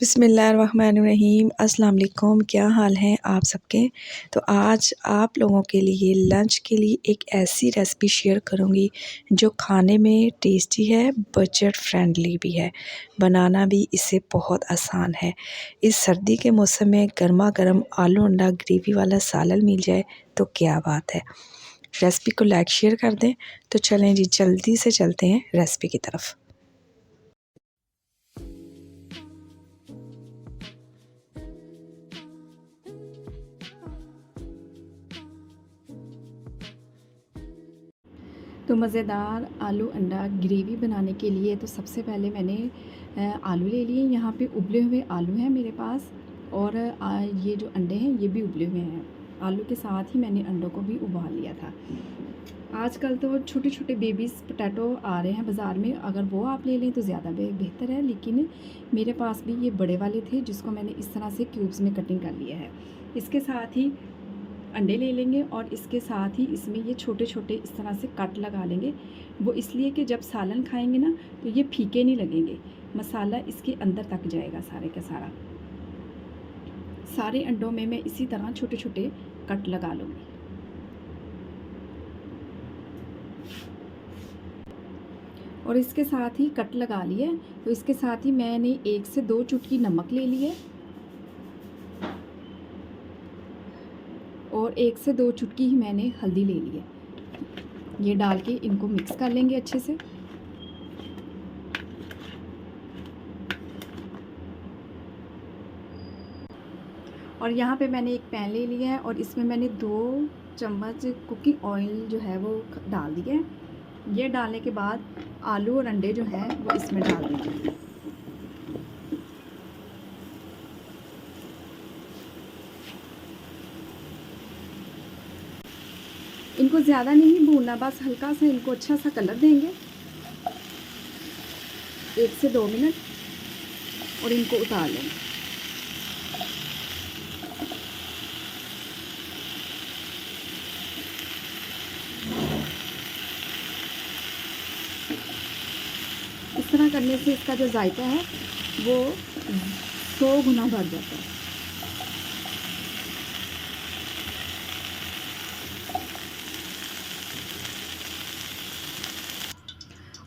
बिस्मिल्लाहिर्रहमानिर्रहीम। अस्सलाम वालेकुम। क्या हाल हैं आप सबके। तो आज आप लोगों के लिए लंच के लिए एक ऐसी रेसिपी शेयर करूंगी जो खाने में टेस्टी है, बजट फ्रेंडली भी है, बनाना भी इसे बहुत आसान है। इस सर्दी के मौसम में गर्मा गर्म आलू अंडा ग्रेवी वाला सालन मिल जाए तो क्या बात है। रेसिपी को लाइक शेयर कर दें। तो चलें जी, जल्दी से चलते हैं रेसिपी की तरफ। तो मज़ेदार आलू अंडा ग्रेवी बनाने के लिए तो सबसे पहले मैंने आलू ले लिए। यहाँ पे उबले हुए आलू हैं मेरे पास, और ये जो अंडे हैं ये भी उबले हुए हैं। आलू के साथ ही मैंने अंडों को भी उबाल लिया था। आजकल तो छोटे छोटे बेबीज़ पोटैटो आ रहे हैं बाज़ार में, अगर वो आप ले लें तो ज़्यादा बेहतर है। लेकिन मेरे पास भी ये बड़े वाले थे जिसको मैंने इस तरह से क्यूब्स में कटिंग कर लिया है। इसके साथ ही अंडे ले लेंगे और इसके साथ ही इसमें ये छोटे छोटे इस तरह से कट लगा लेंगे। वो इसलिए कि जब सालन खाएंगे ना तो ये फीके नहीं लगेंगे, मसाला इसके अंदर तक जाएगा सारे का सारा। सारे अंडों में मैं इसी तरह छोटे छोटे कट लगा लूँगी। और इसके साथ ही कट लगा लिए तो इसके साथ ही मैंने 1 से 2 चुटकी नमक ले लिए और 1 से 2 चुटकी ही मैंने हल्दी ले ली है। ये डाल के इनको मिक्स कर लेंगे अच्छे से। और यहाँ पे मैंने एक पैन ले लिया है और इसमें मैंने 2 चम्मच कुकिंग ऑयल जो है वो डाल दिया है। ये डालने के बाद आलू और अंडे जो हैं वो इसमें डाल देंगे। इनको ज़्यादा नहीं भूनना, बस हल्का सा इनको अच्छा सा कलर देंगे 1 से 2 मिनट और इनको उतार लेंगे। इस तरह करने से इसका जो जायका है वो 100 गुना बढ़ जाता है।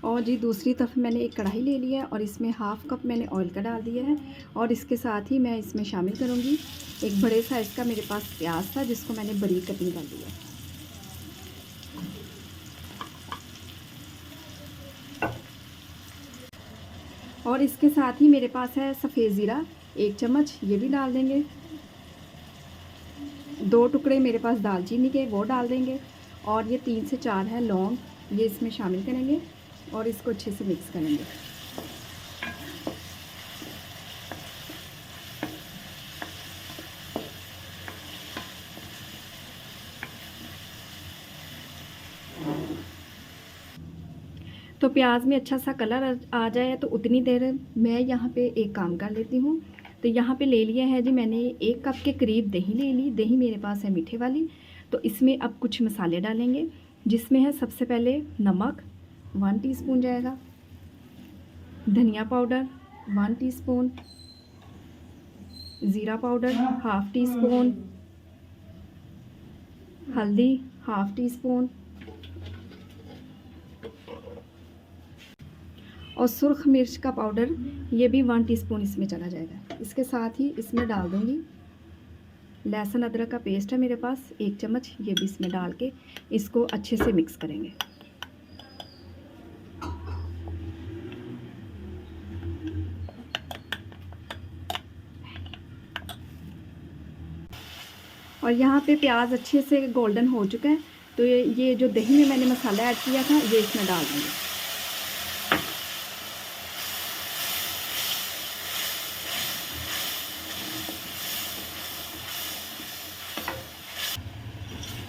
और जी दूसरी तरफ मैंने एक कढ़ाई ले लिया है और इसमें हाफ़ कप मैंने ऑयल का डाल दिया है। और इसके साथ ही मैं इसमें शामिल करूँगी एक बड़े साइज़ का मेरे पास प्याज था जिसको मैंने बारीक कटिंग कर दिया। और इसके साथ ही मेरे पास है सफ़ेद ज़ीरा 1 चम्मच, ये भी डाल देंगे। 2 टुकड़े मेरे पास दालचीनी के, वो डाल देंगे। और ये 3 से 4 है लौंग, ये इसमें शामिल करेंगे और इसको अच्छे से मिक्स करेंगे। तो प्याज में अच्छा सा कलर आ जाए तो उतनी देर मैं यहाँ पे एक काम कर लेती हूँ। तो यहाँ पे ले लिया है जी मैंने 1 कप के करीब दही ले ली। दही मेरे पास है मीठे वाली। तो इसमें अब कुछ मसाले डालेंगे, जिसमें है सबसे पहले नमक 1 टीस्पून जाएगा, धनिया पाउडर 1 टीस्पून, ज़ीरा पाउडर 1/2 टीस्पून, हल्दी 1/2 टीस्पून और सुर्ख मिर्च का पाउडर ये भी 1 टीस्पून इसमें चला जाएगा। इसके साथ ही इसमें डाल दूँगी लहसुन अदरक का पेस्ट है मेरे पास 1 चम्मच, ये भी इसमें डाल के इसको अच्छे से मिक्स करेंगे। और यहाँ पे प्याज अच्छे से गोल्डन हो चुका है तो ये जो दही में मैंने मसाला ऐड किया था ये इसमें डाल देंगे।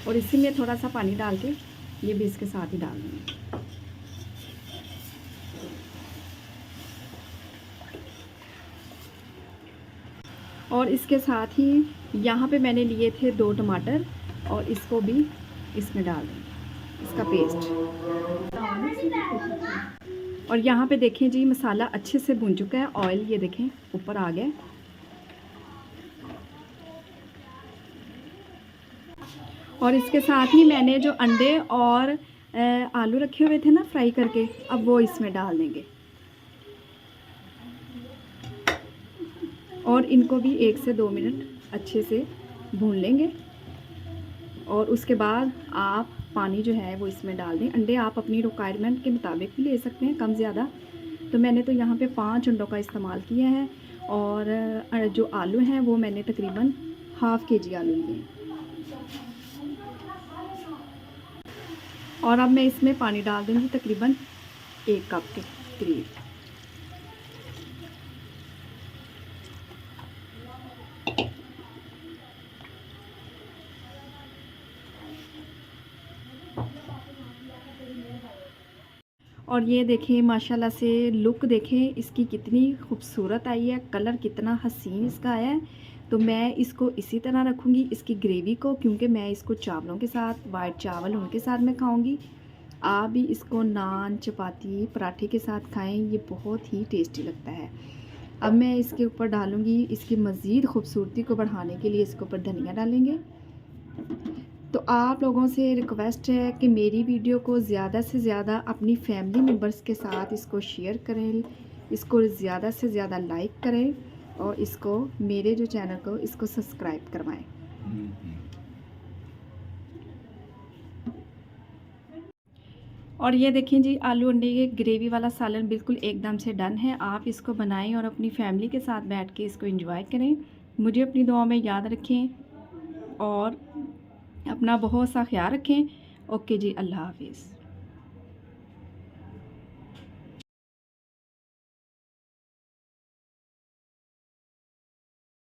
और इसी में थोड़ा सा पानी डाल के ये भी इसके साथ ही डाल देंगे। और इसके साथ ही यहाँ पे मैंने लिए थे 2 टमाटर और इसको भी इसमें डाल देंगे, इसका पेस्ट। और यहाँ पे देखें जी मसाला अच्छे से भुन चुका है, ऑयल ये देखें ऊपर आ गया। और इसके साथ ही मैंने जो अंडे और आलू रखे हुए थे ना फ्राई करके, अब वो इसमें डाल देंगे और इनको भी 1 से 2 मिनट अच्छे से भून लेंगे। और उसके बाद आप पानी जो है वो इसमें डाल दें। अंडे आप अपनी रिक्वायरमेंट के मुताबिक भी ले सकते हैं, कम ज़्यादा। तो मैंने तो यहाँ पे 5 अंडों का इस्तेमाल किया है। और जो आलू हैं वो मैंने तकरीबन ½ kg आलू लिए हैं। और अब मैं इसमें पानी डाल दूँगी तकरीबन 1 कप के करीब। और ये देखें माशाल्लाह से लुक देखें इसकी कितनी खूबसूरत आई है, कलर कितना हसीन इसका आया है। तो मैं इसको इसी तरह रखूँगी इसकी ग्रेवी को, क्योंकि मैं इसको चावलों के साथ, वाइट चावल उनके साथ मैं खाऊँगी। आप भी इसको नान, चपाती, पराठे के साथ खाएं, ये बहुत ही टेस्टी लगता है। अब मैं इसके ऊपर डालूँगी, इसकी मज़ीद खूबसूरती को बढ़ाने के लिए इसके ऊपर धनिया डालेंगे। तो आप लोगों से रिक्वेस्ट है कि मेरी वीडियो को ज़्यादा से ज़्यादा अपनी फैमिली मेम्बर्स के साथ इसको शेयर करें, इसको ज़्यादा से ज़्यादा लाइक करें और इसको मेरे जो चैनल को इसको सब्सक्राइब करवाएं। और ये देखें जी आलू अंडे के ग्रेवी वाला सालन बिल्कुल एकदम से डन है। आप इसको बनाएं और अपनी फैमिली के साथ बैठ के इसको एंजॉय करें। मुझे अपनी दुआ में याद रखें और अपना बहुत सा ख्याल रखें। ओके जी, अल्लाह हाफिज़।